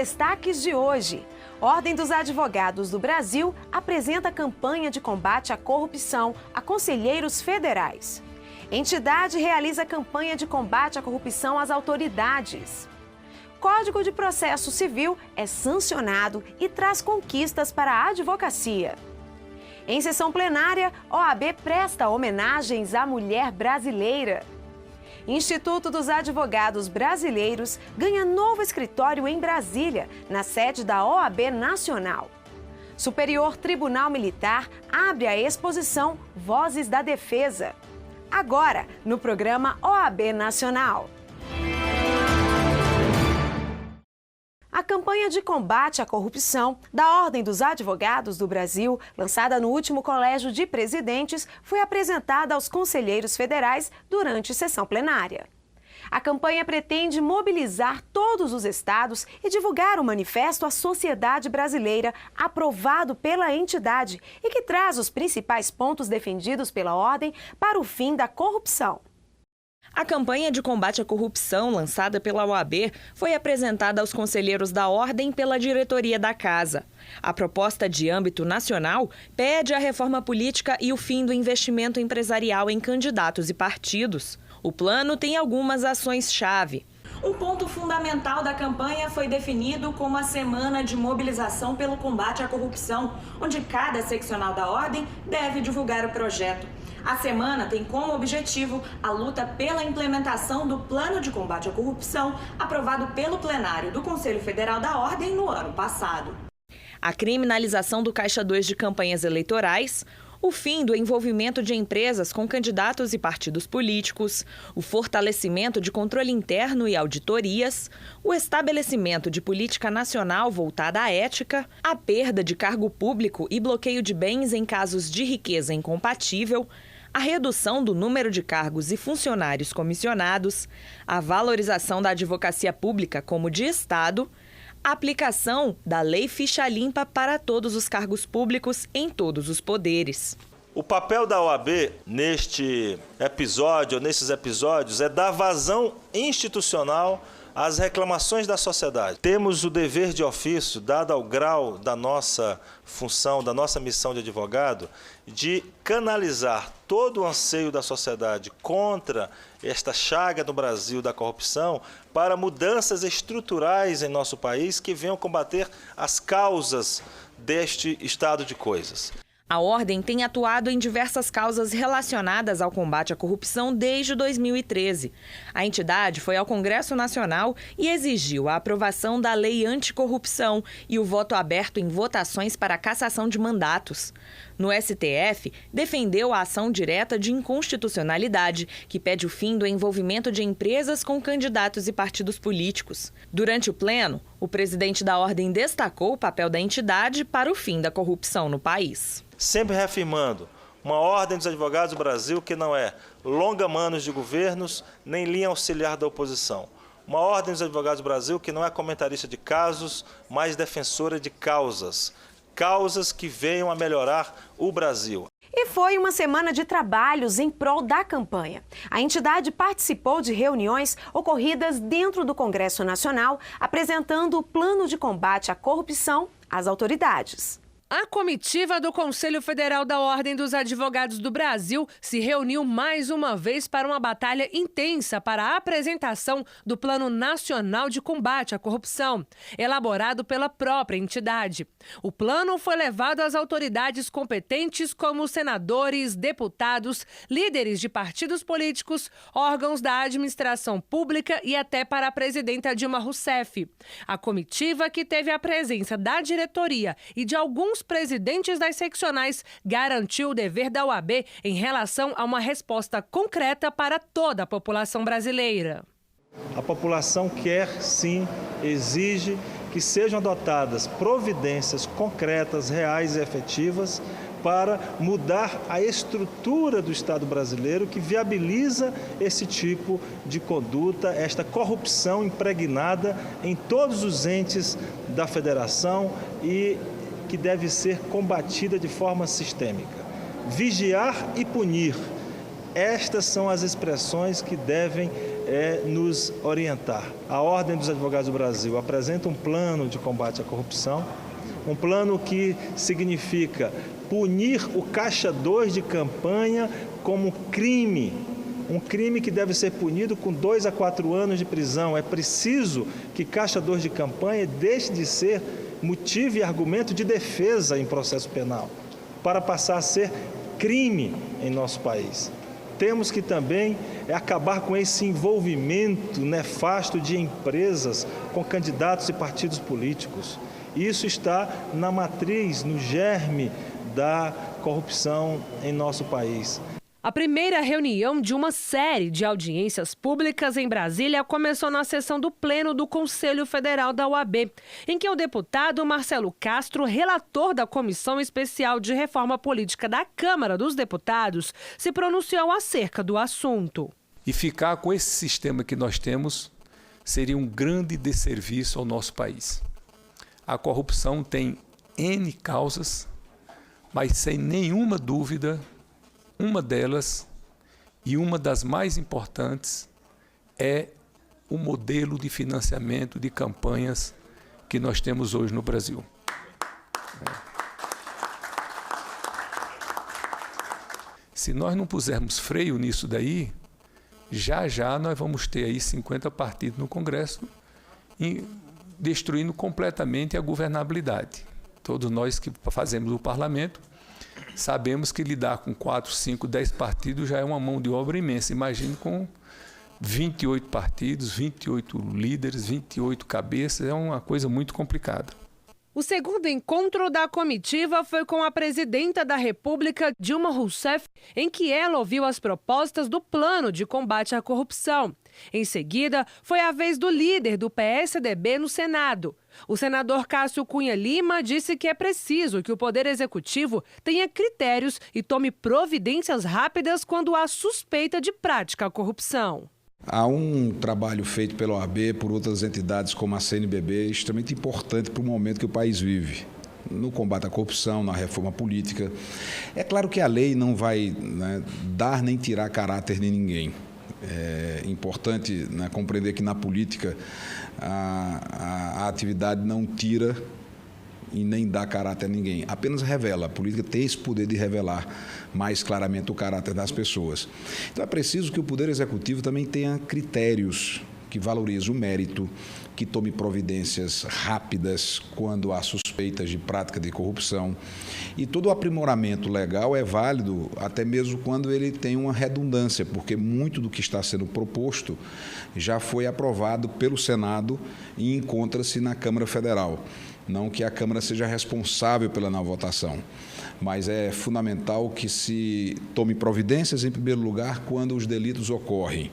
destaques de hoje. Ordem dos Advogados do Brasil apresenta campanha de combate à corrupção a conselheiros federais. Entidade realiza campanha de combate à corrupção às autoridades. Código de Processo Civil é sancionado e traz conquistas para a advocacia. Em sessão plenária, OAB presta homenagens à mulher brasileira. Instituto dos Advogados Brasileiros ganha novo escritório em Brasília, na sede da OAB Nacional. Superior Tribunal Militar abre a exposição Vozes da Defesa. Agora, no programa OAB Nacional. A campanha de combate à corrupção da Ordem dos Advogados do Brasil, lançada no último Colégio de Presidentes, foi apresentada aos conselheiros federais durante sessão plenária. A campanha pretende mobilizar todos os estados e divulgar o manifesto à sociedade brasileira, aprovado pela entidade e que traz os principais pontos defendidos pela Ordem para o fim da corrupção. A campanha de combate à corrupção, lançada pela OAB, foi apresentada aos conselheiros da Ordem pela diretoria da Casa. A proposta de âmbito nacional pede a reforma política e o fim do investimento empresarial em candidatos e partidos. O plano tem algumas ações-chave. Um ponto fundamental da campanha foi definido como a Semana de Mobilização pelo Combate à Corrupção, onde cada seccional da Ordem deve divulgar o projeto. A semana tem como objetivo a luta pela implementação do Plano de Combate à Corrupção, aprovado pelo plenário do Conselho Federal da Ordem no ano passado. A criminalização do Caixa 2 de campanhas eleitorais, o fim do envolvimento de empresas com candidatos e partidos políticos, o fortalecimento de controle interno e auditorias, o estabelecimento de política nacional voltada à ética, a perda de cargo público e bloqueio de bens em casos de riqueza incompatível, a redução do número de cargos e funcionários comissionados, a valorização da advocacia pública como de Estado, a aplicação da Lei Ficha Limpa para todos os cargos públicos em todos os poderes. O papel da OAB nesses episódios, é dar vazão institucional às reclamações da sociedade. Temos o dever de ofício, dado ao grau da nossa função, da nossa missão de advogado, de canalizar todo o anseio da sociedade contra esta chaga no Brasil da corrupção para mudanças estruturais em nosso país que venham combater as causas deste estado de coisas. A Ordem tem atuado em diversas causas relacionadas ao combate à corrupção desde 2013. A entidade foi ao Congresso Nacional e exigiu a aprovação da Lei Anticorrupção e o voto aberto em votações para a cassação de mandatos. No STF, defendeu a ação direta de inconstitucionalidade, que pede o fim do envolvimento de empresas com candidatos e partidos políticos. Durante o pleno, o presidente da Ordem destacou o papel da entidade para o fim da corrupção no país. Sempre reafirmando, uma Ordem dos Advogados do Brasil que não é longa-manos de governos, nem linha auxiliar da oposição. Uma Ordem dos Advogados do Brasil que não é comentarista de casos, mas defensora de causas. Causas que venham a melhorar o Brasil. E foi uma semana de trabalhos em prol da campanha. A entidade participou de reuniões ocorridas dentro do Congresso Nacional, apresentando o plano de combate à corrupção às autoridades. A comitiva do Conselho Federal da Ordem dos Advogados do Brasil se reuniu mais uma vez para uma batalha intensa para a apresentação do Plano Nacional de Combate à Corrupção, elaborado pela própria entidade. O plano foi levado às autoridades competentes como senadores, deputados, líderes de partidos políticos, órgãos da administração pública e até para a presidenta Dilma Rousseff. A comitiva, que teve a presença da diretoria e de alguns presidentes das seccionais, garantiu o dever da OAB em relação a uma resposta concreta para toda a população brasileira. A população quer, sim, exige que sejam adotadas providências concretas, reais e efetivas para mudar a estrutura do Estado brasileiro que viabiliza esse tipo de conduta, esta corrupção impregnada em todos os entes da federação e que deve ser combatida de forma sistêmica. Vigiar e punir. Estas são as expressões que devem nos orientar. A Ordem dos Advogados do Brasil apresenta um plano de combate à corrupção, um plano que significa punir o caixa 2 de campanha como crime, um crime que deve ser punido com 2 a 4 anos de prisão. É preciso que caixa 2 de campanha deixe de ser motivo e argumento de defesa em processo penal, para passar a ser crime em nosso país. Temos que também acabar com esse envolvimento nefasto de empresas com candidatos e partidos políticos. Isso está na matriz, no germe da corrupção em nosso país. A primeira reunião de uma série de audiências públicas em Brasília começou na sessão do Pleno do Conselho Federal da OAB, em que o deputado Marcelo Castro, relator da Comissão Especial de Reforma Política da Câmara dos Deputados, se pronunciou acerca do assunto. E ficar com esse sistema que nós temos seria um grande desserviço ao nosso país. A corrupção tem N causas, mas sem nenhuma dúvida, uma delas, e uma das mais importantes, é o modelo de financiamento de campanhas que nós temos hoje no Brasil. Se nós não pusermos freio nisso daí, já nós vamos ter aí 50 partidos no Congresso destruindo completamente a governabilidade. Todos nós que fazemos o parlamento sabemos que lidar com 4, 5, 10 partidos já é uma mão de obra imensa. Imagine com 28 partidos, 28 líderes, 28 cabeças, é uma coisa muito complicada. O segundo encontro da comitiva foi com a presidenta da República, Dilma Rousseff, em que ela ouviu as propostas do Plano de Combate à Corrupção. Em seguida, foi a vez do líder do PSDB no Senado. O senador Cássio Cunha Lima disse que é preciso que o Poder Executivo tenha critérios e tome providências rápidas quando há suspeita de prática à corrupção. Há um trabalho feito pela OAB, por outras entidades como a CNBB, extremamente importante para o momento que o país vive. No combate à corrupção, na reforma política. É claro que a lei não vai dar nem tirar caráter de ninguém. É importante compreender que na política a atividade não tira e nem dá caráter a ninguém, apenas revela. A política tem esse poder de revelar mais claramente o caráter das pessoas. Então é preciso que o Poder Executivo também tenha critérios que valorizem o mérito, que tome providências rápidas quando há suspeitas de prática de corrupção. E todo o aprimoramento legal é válido até mesmo quando ele tem uma redundância, porque muito do que está sendo proposto já foi aprovado pelo Senado e encontra-se na Câmara Federal. Não que a Câmara seja responsável pela não votação, mas é fundamental que se tome providências, em primeiro lugar, quando os delitos ocorrem.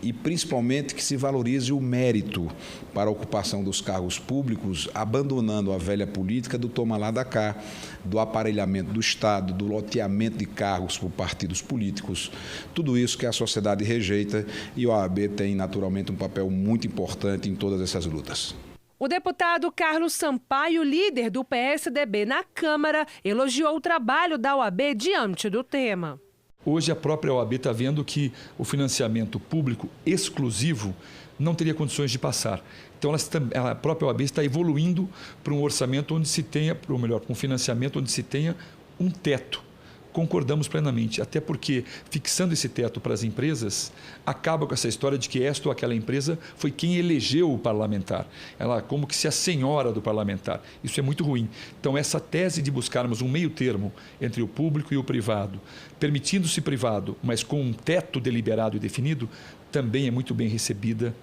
E, principalmente, que se valorize o mérito para a ocupação dos cargos públicos, abandonando a velha política do toma lá da cá, do aparelhamento do Estado, do loteamento de cargos por partidos políticos. Tudo isso que a sociedade rejeita e a OAB tem, naturalmente, um papel muito importante em todas essas lutas. O deputado Carlos Sampaio, líder do PSDB na Câmara, elogiou o trabalho da OAB diante do tema. Hoje a própria OAB está vendo que o financiamento público exclusivo não teria condições de passar. Então a própria OAB está evoluindo para um orçamento onde se tenha, ou melhor, para um financiamento onde se tenha um teto. Concordamos plenamente, até porque fixando esse teto para as empresas, acaba com essa história de que esta ou aquela empresa foi quem elegeu o parlamentar. Ela como que se a senhora do parlamentar. Isso é muito ruim. Então essa tese de buscarmos um meio termo entre o público e o privado, permitindo-se privado, mas com um teto deliberado e definido, também é muito bem recebida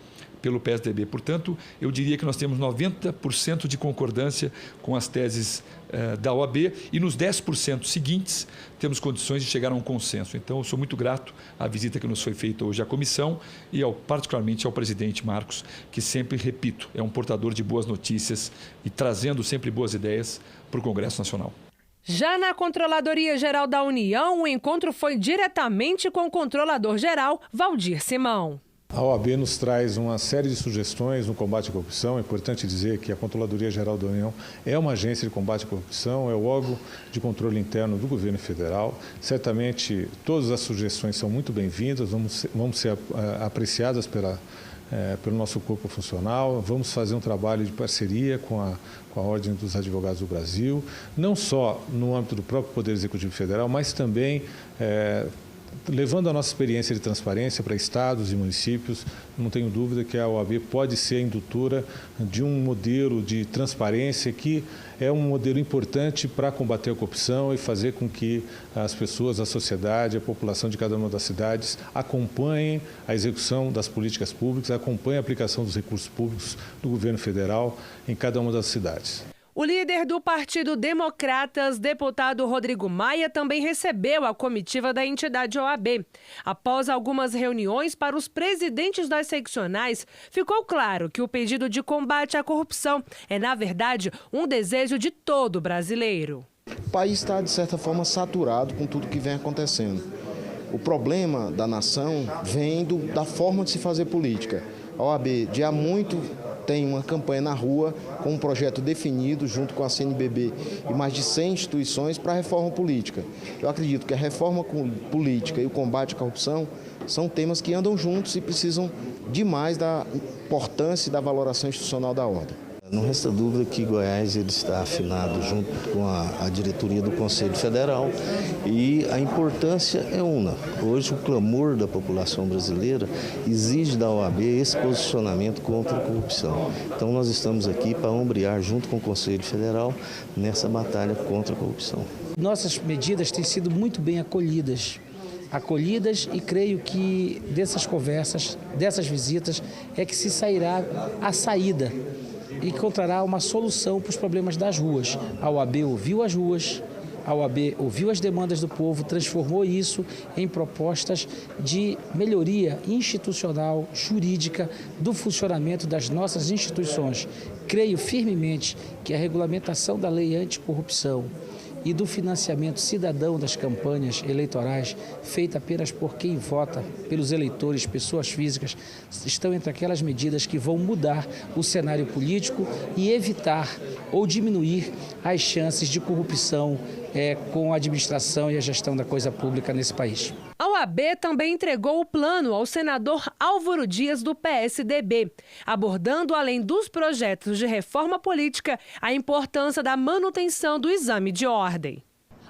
pelo PSDB. Portanto, eu diria que nós temos 90% de concordância com as teses da OAB e nos 10% seguintes temos condições de chegar a um consenso. Então, eu sou muito grato à visita que nos foi feita hoje à comissão e particularmente ao presidente Marcos, que sempre, repito, é um portador de boas notícias e trazendo sempre boas ideias para o Congresso Nacional. Já na Controladoria Geral da União, o encontro foi diretamente com o Controlador-Geral, Valdir Simão. A OAB nos traz uma série de sugestões no combate à corrupção. É importante dizer que a Controladoria Geral da União é uma agência de combate à corrupção, é o órgão de controle interno do governo federal. Certamente todas as sugestões são muito bem-vindas, vão ser apreciadas pelo nosso corpo funcional. Vamos fazer um trabalho de parceria com a Ordem dos Advogados do Brasil, não só no âmbito do próprio Poder Executivo Federal, mas também levando a nossa experiência de transparência para estados e municípios. Não tenho dúvida que a OAB pode ser a indutora de um modelo de transparência que é um modelo importante para combater a corrupção e fazer com que as pessoas, a sociedade, a população de cada uma das cidades acompanhem a execução das políticas públicas, acompanhem a aplicação dos recursos públicos do governo federal em cada uma das cidades. O líder do Partido Democratas, deputado Rodrigo Maia, também recebeu a comitiva da entidade OAB. Após algumas reuniões para os presidentes das seccionais, ficou claro que o pedido de combate à corrupção é, na verdade, um desejo de todo brasileiro. O país está, de certa forma, saturado com tudo que vem acontecendo. O problema da nação vem da forma de se fazer política. A OAB, de há muito, tem uma campanha na rua com um projeto definido junto com a CNBB e mais de 100 instituições para a reforma política. Eu acredito que a reforma política e o combate à corrupção são temas que andam juntos e precisam demais da importância e da valoração institucional da ordem. Não resta dúvida que Goiás ele está afinado junto com a diretoria do Conselho Federal e a importância é una. Hoje o clamor da população brasileira exige da OAB esse posicionamento contra a corrupção. Então nós estamos aqui para ombrear junto com o Conselho Federal nessa batalha contra a corrupção. Nossas medidas têm sido muito bem acolhidas e creio que dessas conversas, dessas visitas, é que se sairá a saída e encontrará uma solução para os problemas das ruas. A OAB ouviu as ruas, a OAB ouviu as demandas do povo, transformou isso em propostas de melhoria institucional, jurídica, do funcionamento das nossas instituições. Creio firmemente que a regulamentação da lei anticorrupção e do financiamento cidadão das campanhas eleitorais, feita apenas por quem vota, pelos eleitores, pessoas físicas, estão entre aquelas medidas que vão mudar o cenário político e evitar ou diminuir as chances de corrupção com a administração e a gestão da coisa pública nesse país. A OAB também entregou o plano ao senador Álvaro Dias, do PSDB, abordando, além dos projetos de reforma política, a importância da manutenção do exame de ordem.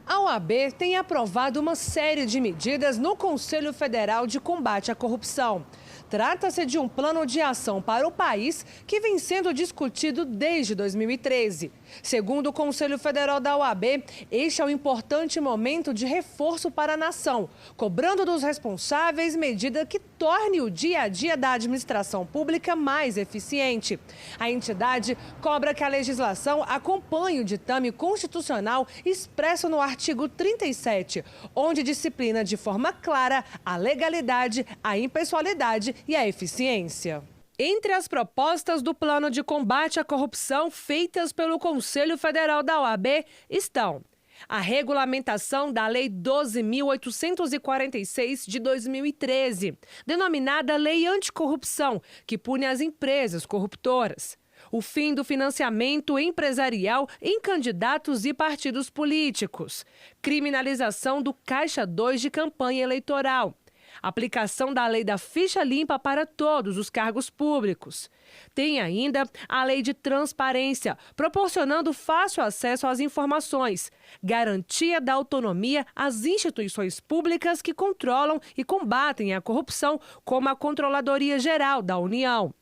A OAB tem aprovado uma série de medidas no Conselho Federal de Combate à Corrupção. Trata-se de um plano de ação para o país que vem sendo discutido desde 2013. Segundo o Conselho Federal da OAB, este é um importante momento de reforço para a nação, cobrando dos responsáveis medida que torne o dia a dia da administração pública mais eficiente. A entidade cobra que a legislação acompanhe o ditame constitucional expresso no artigo 37, onde disciplina de forma clara a legalidade, a impessoalidade e a eficiência. Entre as propostas do plano de combate à corrupção feitas pelo Conselho Federal da OAB estão a regulamentação da Lei 12.846 de 2013, denominada Lei Anticorrupção, que pune as empresas corruptoras. O fim do financiamento empresarial em candidatos e partidos políticos. Criminalização do Caixa 2 de campanha eleitoral. Aplicação da lei da ficha limpa para todos os cargos públicos. Tem ainda a lei de transparência, proporcionando fácil acesso às informações. Garantia da autonomia às instituições públicas que controlam e combatem a corrupção, como a Controladoria Geral da União.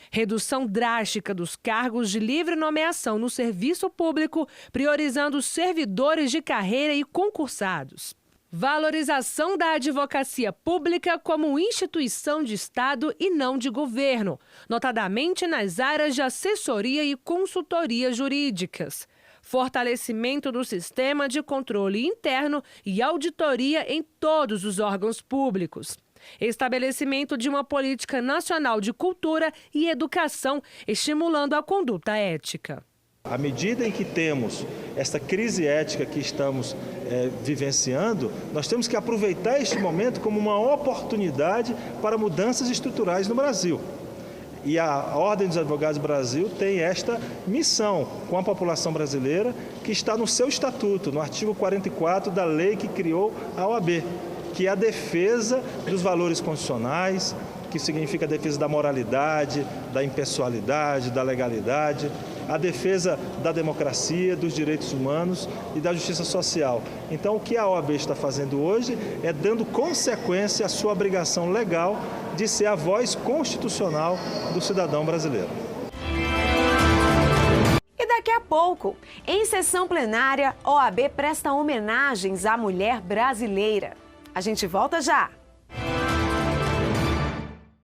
Redução drástica dos cargos de livre nomeação no serviço público, priorizando servidores de carreira e concursados. Valorização da advocacia pública como instituição de Estado e não de governo, notadamente nas áreas de assessoria e consultoria jurídicas. Fortalecimento do sistema de controle interno e auditoria em todos os órgãos públicos. Estabelecimento de uma política nacional de cultura e educação, estimulando a conduta ética. À medida em que temos essa crise ética que estamos vivenciando, nós temos que aproveitar este momento como uma oportunidade para mudanças estruturais no Brasil. E a Ordem dos Advogados do Brasil tem esta missão com a população brasileira, que está no seu estatuto, no artigo 44 da lei que criou a OAB, que é a defesa dos valores constitucionais, que significa a defesa da moralidade, da impessoalidade, da legalidade, a defesa da democracia, dos direitos humanos e da justiça social. Então, o que a OAB está fazendo hoje é dando consequência à sua obrigação legal de ser a voz constitucional do cidadão brasileiro. E daqui a pouco, em sessão plenária, OAB presta homenagens à mulher brasileira. A gente volta já!